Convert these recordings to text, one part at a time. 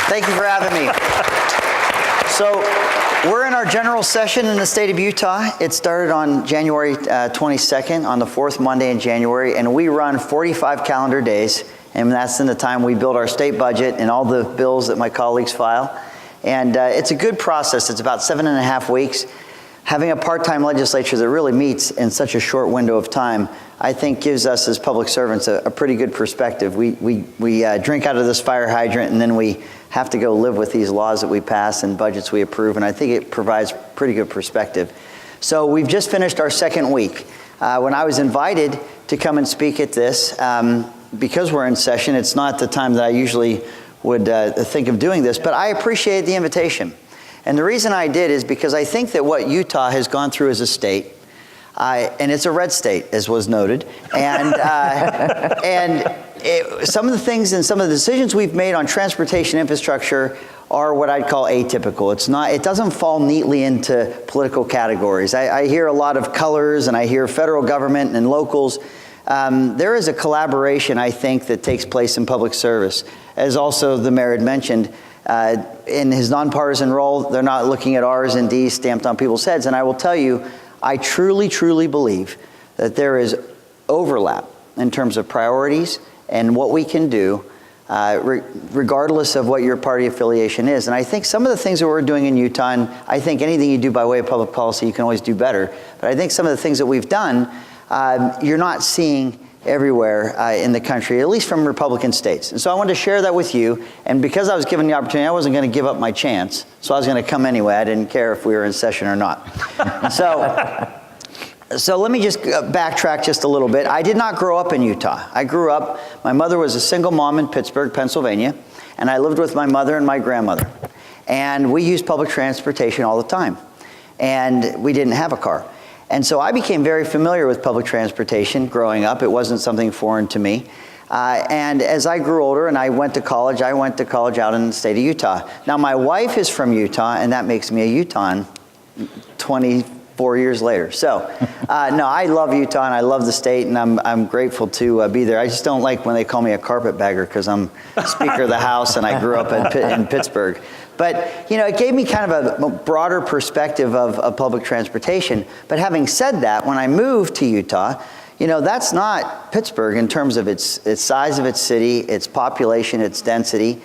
Thank you for having me. So we're in our general session in the state of Utah. It started on January 22nd, on the fourth Monday in January, and we run 45 calendar days, and that's in the time we build our state budget and all the bills that my colleagues file. And it's a good process. It's about 7.5 weeks. Having a part-time legislature that really meets in such a short window of time, I think gives us as public servants a pretty good perspective. We drink out of this fire hydrant, and then we have to go live with these laws that we pass and budgets we approve, and I think it provides pretty good perspective. So we've just finished our second week. When I was invited to come and speak at this, because we're in session, it's not the time that I usually would think of doing this, but I appreciate the invitation. And the reason I did is because I think that what Utah has gone through as a state, and it's a red state, as was noted, and some of the things and some of the decisions we've made on transportation infrastructure are what I'd call atypical. It doesn't fall neatly into political categories. I hear a lot of colors, and I hear federal government and locals. There is a collaboration, I think, that takes place in public service. As also the mayor had mentioned, in his nonpartisan role, they're not looking at R's and D's stamped on people's heads. And I will tell you, I truly, truly believe that there is overlap in terms of priorities and what we can do, regardless of what your party affiliation is. And I think some of the things that we're doing in Utah, and I think anything you do by way of public policy, you can always do better. But I think some of the things that we've done, you're not seeing everywhere in the country, at least from Republican states. And so I wanted to share that with you. And because I was given the opportunity, I wasn't going to give up my chance. So I was going to come anyway. I didn't care if we were in session or not. So let me just backtrack just a little bit. I did not grow up in Utah. My mother was a single mom in Pittsburgh, Pennsylvania, and I lived with my mother and my grandmother. And we used public transportation all the time. And we didn't have a car. And so I became very familiar with public transportation growing up. It wasn't something foreign to me. And as I grew older and I went to college out in the state of Utah. Now, my wife is from Utah, and that makes me a Utahn 24 years later. So, no, I love Utah, and I love the state, and I'm grateful to be there. I just don't like when they call me a carpetbagger because I'm Speaker of the House and I grew up in Pittsburgh. But, you know, it gave me kind of a broader perspective of public transportation. But having said that, when I moved to Utah, you know, that's not Pittsburgh in terms of its size of its city, its population, its density.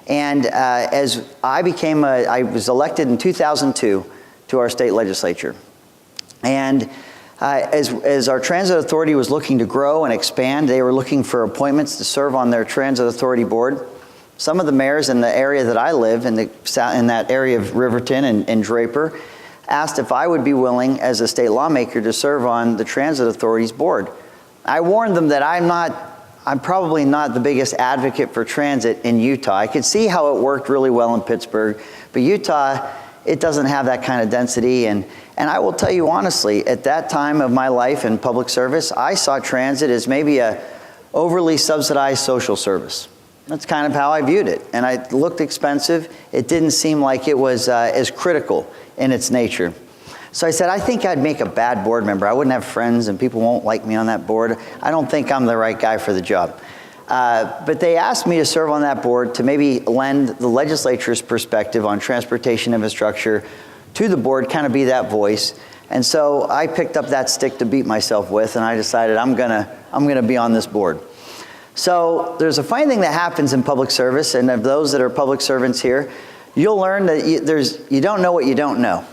And as I was elected in 2002 to our state legislature. And as our transit authority was looking to grow and expand, they were looking for appointments to serve on their transit authority board. Some of the mayors in the area that I live, in that area of Riverton and Draper, asked if I would be willing, as a state lawmaker, to serve on the Transit Authority's board. I warned them that I'm probably not the biggest advocate for transit in Utah. I could see how it worked really well in Pittsburgh, but Utah, it doesn't have that kind of density. And I will tell you honestly, at that time of my life in public service, I saw transit as maybe a overly subsidized social service. That's kind of how I viewed it. And it looked expensive. It didn't seem like it was as critical in its nature. So I said, I think I'd make a bad board member. I wouldn't have friends, and people won't like me on that board. I don't think I'm the right guy for the job. But they asked me to serve on that board to maybe lend the legislature's perspective on transportation infrastructure to the board, kind of be that voice. And so I picked up that stick to beat myself with, and I decided I'm gonna be on this board. So there's a funny thing that happens in public service, and of those that are public servants here, you'll learn that you don't know what you don't know.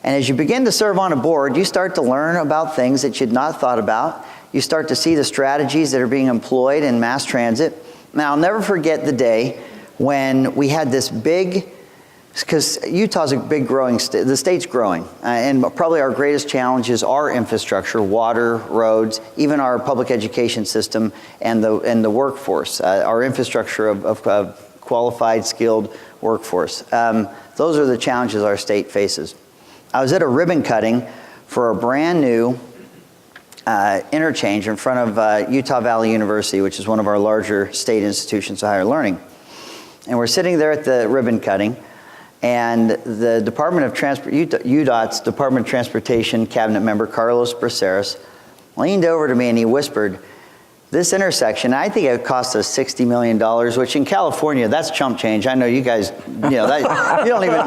And as you begin to serve on a board, you start to learn about things that you'd not thought about. You start to see the strategies that are being employed in mass transit. Now, I'll never forget the day when we had this big, because Utah's a big growing state, the state's growing, and probably our greatest challenge is our infrastructure, water, roads, even our public education system and the workforce, our infrastructure of qualified, skilled workforce. Those are the challenges our state faces. I was at a ribbon cutting for a brand new interchange in front of Utah Valley University, which is one of our larger state institutions of higher learning. And we're sitting there at the ribbon cutting, and the UDOT's Department of Transportation cabinet member, Carlos Braceras, leaned over to me and he whispered, This intersection, I think it cost us $60 million, which in California, that's chump change. I know you guys, you don't even,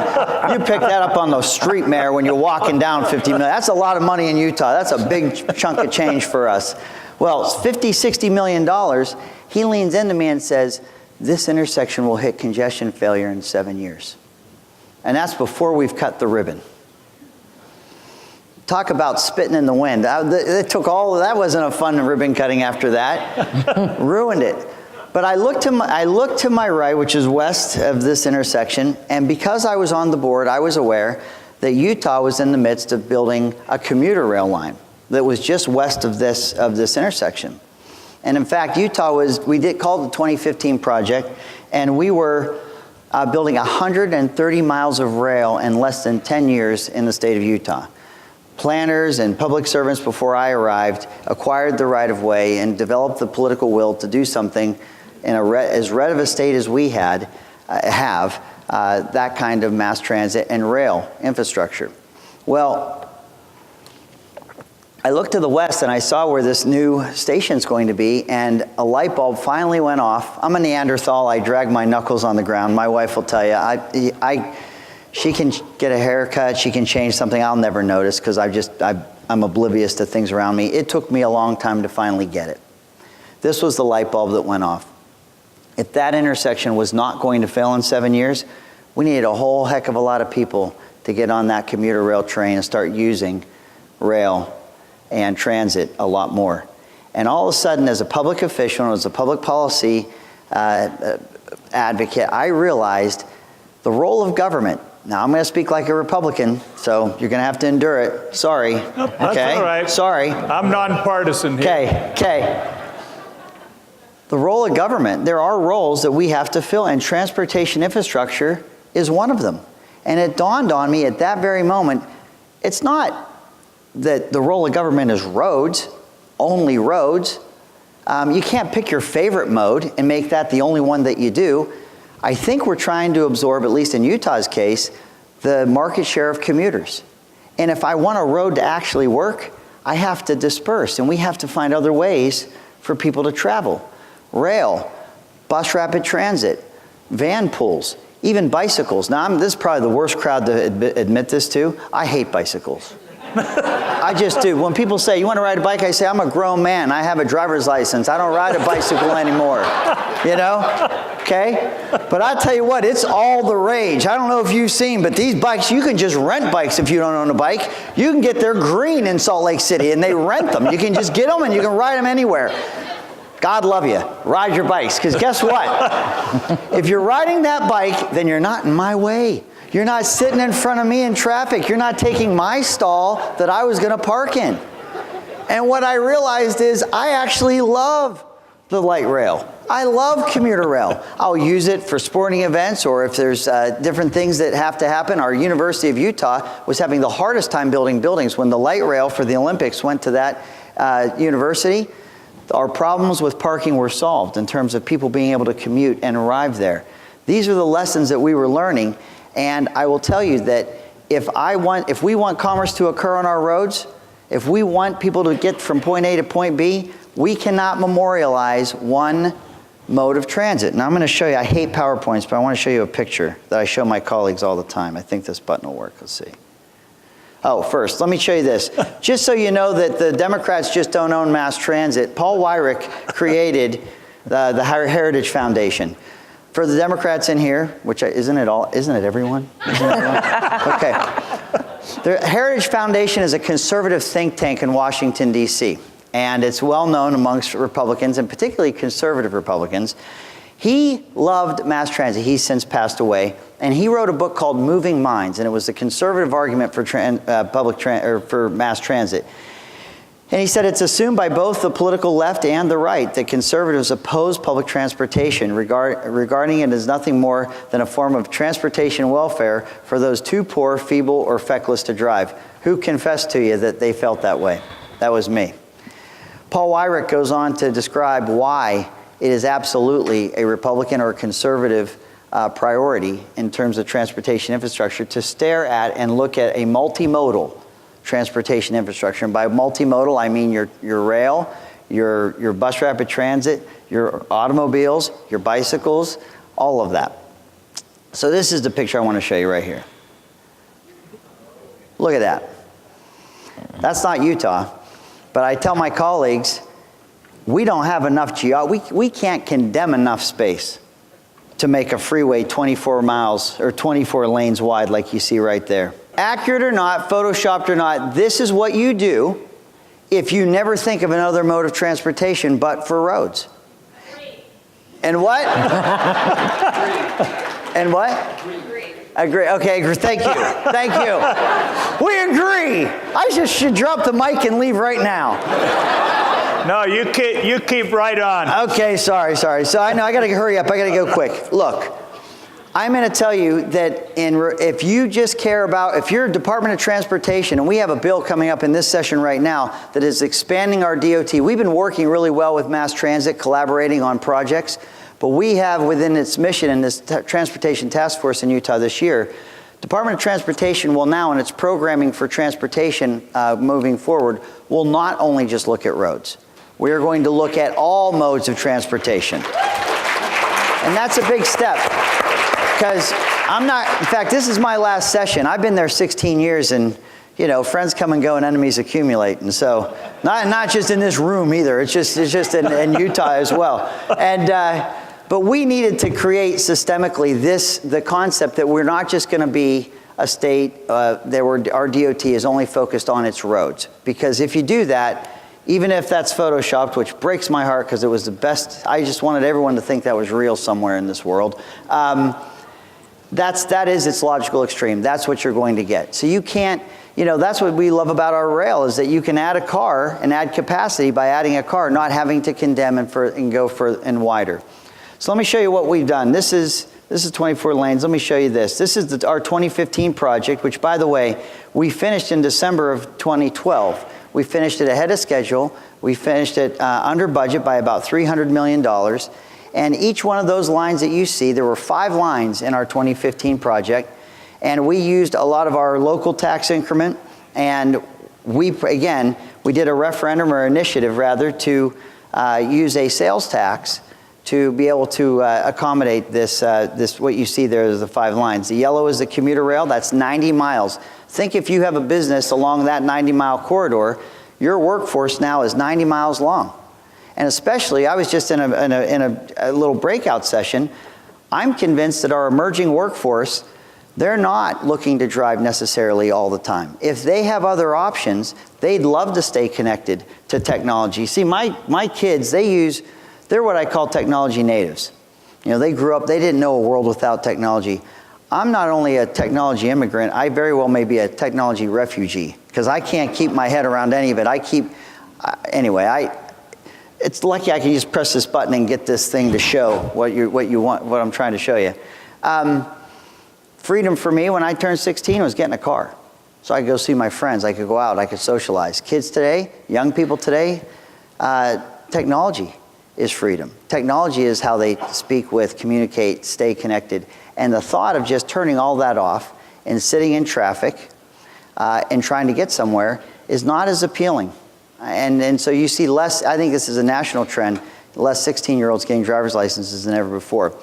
you pick that up on the street, Mayor, when you're walking down 50 million. That's a lot of money in Utah. That's a big chunk of change for us. Well, $50, $60 million, he leans into me and says, this intersection will hit congestion failure in 7 years. And that's before we've cut the ribbon. Talk about spitting in the wind. It took all of that. Wasn't a fun ribbon cutting after that. Ruined it. But I looked to my right, which is west of this intersection, and because I was on the board, I was aware that Utah was in the midst of building a commuter rail line that was just west of this intersection. And in fact, Utah we called the 2015 project, and we were building 130 miles of rail in less than 10 years in the state of Utah. Planners and public servants before I arrived acquired the right-of-way and developed the political will to do something in as red of a state as we have that kind of mass transit and rail infrastructure. Well, I looked to the west and I saw where this new station's going to be, and a light bulb finally went off. I'm a Neanderthal. I drag my knuckles on the ground. My wife will tell you. She can get a haircut, she can change something, I'll never notice because I'm oblivious to things around me. It took me a long time to finally get it. This was the light bulb that went off. If that intersection was not going to fail in 7 years, we needed a whole heck of a lot of people to get on that commuter rail train and start using rail and transit a lot more. And all of a sudden, as a public official and as a public policy advocate, I realized the role of government. Now, I'm going to speak like a Republican, so you're going to have to endure it. Sorry. Nope, that's all right. Sorry. I'm nonpartisan here. Okay. The role of government, there are roles that we have to fill, and transportation infrastructure is one of them. And it dawned on me at that very moment, it's not that the role of government is roads, only roads. You can't pick your favorite mode and make that the only one that you do. I think we're trying to absorb, at least in Utah's case, the market share of commuters. And if I want a road to actually work, I have to disperse, and we have to find other ways for people to travel. Rail, bus rapid transit, van pools, even bicycles. Now, this is probably the worst crowd to admit this to. I hate bicycles. I just do. When people say, you want to ride a bike? I say, I'm a grown man. I have a driver's license. I don't ride a bicycle anymore. You know? Okay? But I tell you what, it's all the rage. I don't know if you've seen, but these bikes, you can just rent bikes if you don't own a bike. You can get their green in Salt Lake City, and they rent them. You can just get them, and you can ride them anywhere. God love you. Ride your bikes, because guess what? If you're riding that bike, then you're not in my way. You're not sitting in front of me in traffic. You're not taking my stall that I was going to park in. And what I realized is I actually love the light rail. I love commuter rail. I'll use it for sporting events, or if there's different things that have to happen. Our University of Utah was having the hardest time building buildings. When the light rail for the Olympics went to that university, our problems with parking were solved in terms of people being able to commute and arrive there. These are the lessons that we were learning. And I will tell you that if we want commerce to occur on our roads, if we want people to get from point A to point B, we cannot memorialize one mode of transit. Now I'm going to show you, I hate PowerPoints, but I want to show you a picture that I show my colleagues all the time. I think this button will work. Let's see. Oh, first, let me show you this. Just so you know that the Democrats just don't own mass transit, Paul Weyrich created the Heritage Foundation. For the Democrats in here, which isn't it everyone? Isn't it everyone? Okay. The Heritage Foundation is a conservative think tank in Washington, D.C., and it's well known amongst Republicans, and particularly conservative Republicans. He loved mass transit. He's since passed away, and he wrote a book called Moving Minds, and it was the conservative argument for for mass transit. And he said it's assumed by both the political left and the right that conservatives oppose public transportation, regarding it as nothing more than a form of transportation welfare for those too poor, feeble, or feckless to drive. Who confessed to you that they felt that way? That was me. Paul Weyrich goes on to describe why it is absolutely a Republican or conservative priority in terms of transportation infrastructure to stare at and look at a multimodal transportation infrastructure. And by multimodal, I mean your rail, your bus rapid transit, your automobiles, your bicycles, all of that. So this is the picture I want to show you right here. Look at that. That's not Utah, but I tell my colleagues, we don't have enough we can't condemn enough space to make a freeway 24 miles or 24 lanes wide like you see right there. Accurate or not, photoshopped or not, this is what you do if you never think of another mode of transportation but for roads. And what? And what? Agree. Okay, thank you. Thank you. We agree. I just should drop the mic and leave right now. No, you keep right on. Okay, sorry. So I know I got to hurry up. I got to go quick. Look, I'm going to tell you that if you just care about, if you're a Department of Transportation, and we have a bill coming up in this session right now that is expanding our DOT. We've been working really well with mass transit, collaborating on projects, but we have within its mission in this Transportation Task Force in Utah this year, Department of Transportation will now, in its programming for transportation moving forward, will not only just look at roads. We are going to look at all modes of transportation. And that's a big step. Because in fact, this is my last session. I've been there 16 years and, friends come and go and enemies accumulate. And so, not just in this room either, it's just in Utah as well. And, but we needed to create systemically the concept that we're not just going to be a state that our DOT is only focused on its roads. Because if you do that, even if that's photoshopped, which breaks my heart because it was the best, I just wanted everyone to think that was real somewhere in this world. That is its logical extreme. That's what you're going to get. So you can't, that's what we love about our rail is that you can add a car and add capacity by adding a car, not having to condemn and go further and wider. So let me show you what we've done. This is 24 lanes. Let me show you this. This is our 2015 project, which by the way, we finished in December of 2012. We finished it ahead of schedule. We finished it under budget by about $300 million. And each one of those lines that you see, there were 5 lines in our 2015 project. And we used a lot of our local tax increment. And we did a referendum or initiative rather to use a sales tax to be able to accommodate this, what you see there is the 5 lines. The yellow is the commuter rail, that's 90 miles. Think if you have a business along that 90-mile corridor, your workforce now is 90 miles long. And especially, I was just in a little breakout session, I'm convinced that our emerging workforce, they're not looking to drive necessarily all the time. If they have other options, they'd love to stay connected to technology. See, my kids, they're what I call technology natives. They grew up, they didn't know a world without technology. I'm not only a technology immigrant, I very well may be a technology refugee because I can't keep my head around any of it. It's lucky I can just press this button and get this thing to show what you want, what I'm trying to show you. Freedom for me when I turned 16 was getting a car. So I could go see my friends, I could go out, I could socialize. Kids today, young people today, technology is freedom. Technology is how they speak with, communicate, stay connected. And the thought of just turning all that off and sitting in traffic and trying to get somewhere is not as appealing. And so you see less, I think this is a national trend, less 16-year-olds getting driver's licenses than ever before.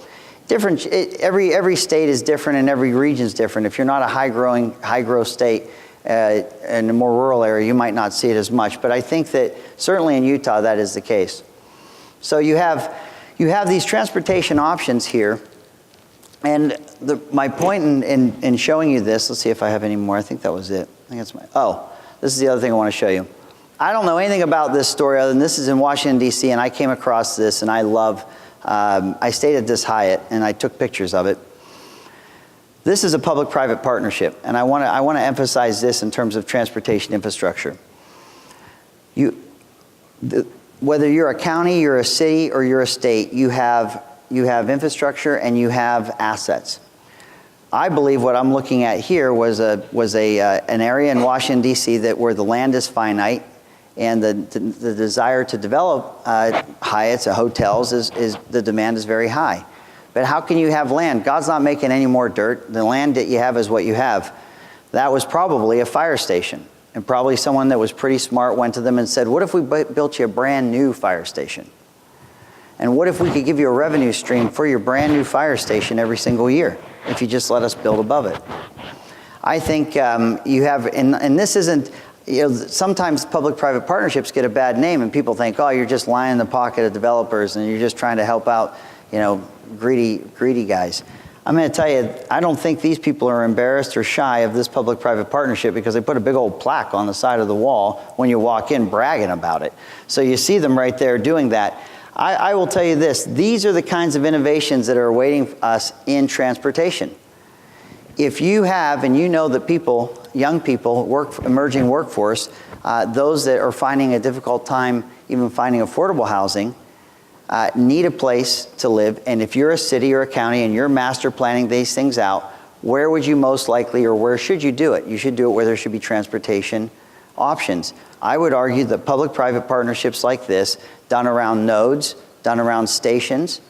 Every state is different and every region is different. If you're not a high-growth state in a more rural area, you might not see it as much. But I think that certainly in Utah, that is the case. So you have these transportation options here. And my point in showing you this, let's see if I have any more. I think that was it. I think that's this is the other thing I want to show you. I don't know anything about this story other than this is in Washington, D.C., and I came across this, and I stayed at this Hyatt, and I took pictures of it. This is a public-private partnership, and I want to emphasize this in terms of transportation infrastructure. Whether you're a county, you're a city, or you're a state, you have infrastructure and you have assets. I believe what I'm looking at here was an area in Washington, D.C. where the land is finite and the desire to develop Hyatts or hotels the demand is very high. But how can you have land? God's not making any more dirt. The land that you have is what you have. That was probably a fire station. And probably someone that was pretty smart went to them and said, what if we built you a brand new fire station? And what if we could give you a revenue stream for your brand new fire station every single year, if you just let us build above it? I think you have, and this isn't, sometimes public-private partnerships get a bad name and people think, oh, you're just lying in the pocket of developers and you're just trying to help out, greedy guys. I'm going to tell you, I don't think these people are embarrassed or shy of this public-private partnership because they put a big old plaque on the side of the wall when you walk in bragging about it. So you see them right there doing that. I will tell you this, these are the kinds of innovations that are awaiting us in transportation. If you have, and you know that people, young people, emerging workforce, those that are finding a difficult time even finding affordable housing, need a place to live. And if you're a city or a county and you're master planning these things out, where would you most likely, or where should you do it? You should do it where there should be transportation options. I would argue that public-private partnerships like this, done around nodes, done around stations,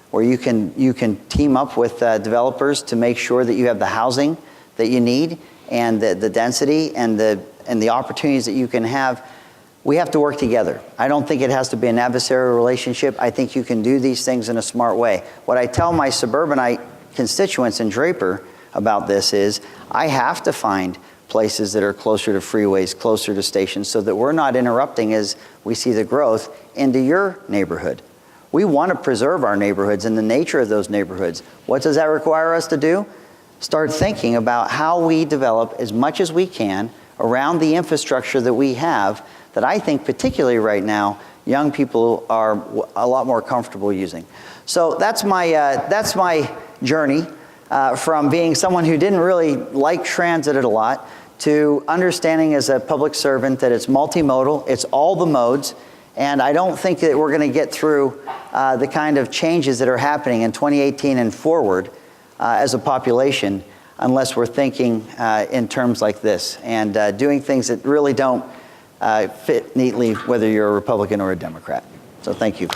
where you can team up with developers to make sure that you have the housing that you need and the density and the opportunities that you can have. We have to work together. I don't think it has to be an adversarial relationship. I think you can do these things in a smart way. What I tell my suburbanite constituents in Draper about this is I have to find places that are closer to freeways, closer to stations, so that we're not interrupting as we see the growth into your neighborhood. We want to preserve our neighborhoods and the nature of those neighborhoods. What does that require us to do? Start thinking about how we develop as much as we can around the infrastructure that we have that I think particularly right now, young people are a lot more comfortable using. So that's my journey from being someone who didn't really like transit a lot to understanding as a public servant that it's multimodal, it's all the modes, and I don't think that we're going to get through the kind of changes that are happening in 2018 and forward as a population unless we're thinking in terms like this and doing things that really don't fit neatly whether you're a Republican or a Democrat. So thank you.